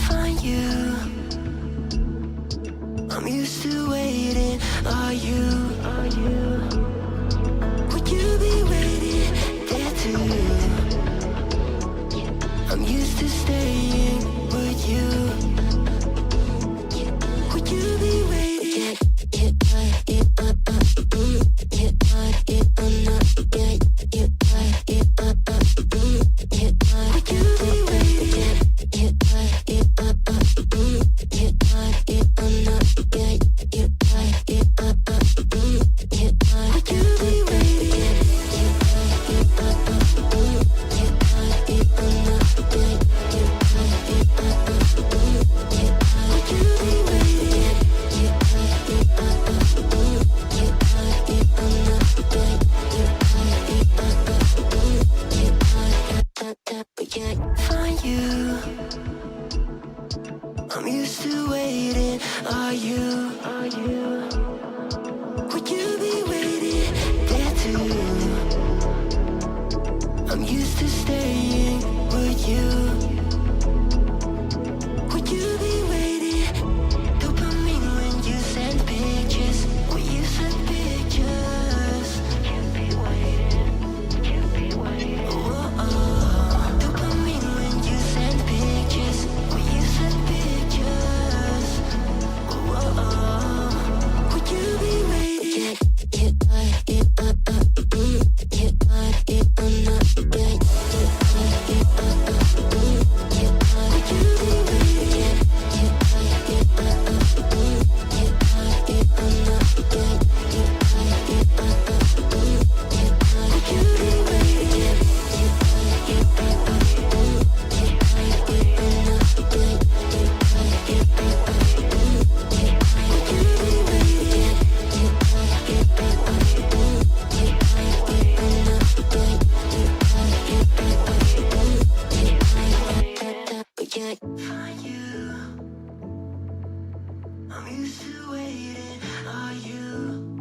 Find you. I'm used to waiting. Are you? Would you be waiting there too? I'm used to staying. Would you? Would you be waiting? Find you. I'm used to waiting. Are you? Would you be waiting there too? I'm used to staying. Would you? Would you be waiting? Dopamine when you send pictures. When you send pictures. Can't be waiting. Whoa. Dopamine when you send pictures. When you send pictures. Whoa. Would you be waiting? Find you. I'm used to waiting. Are you?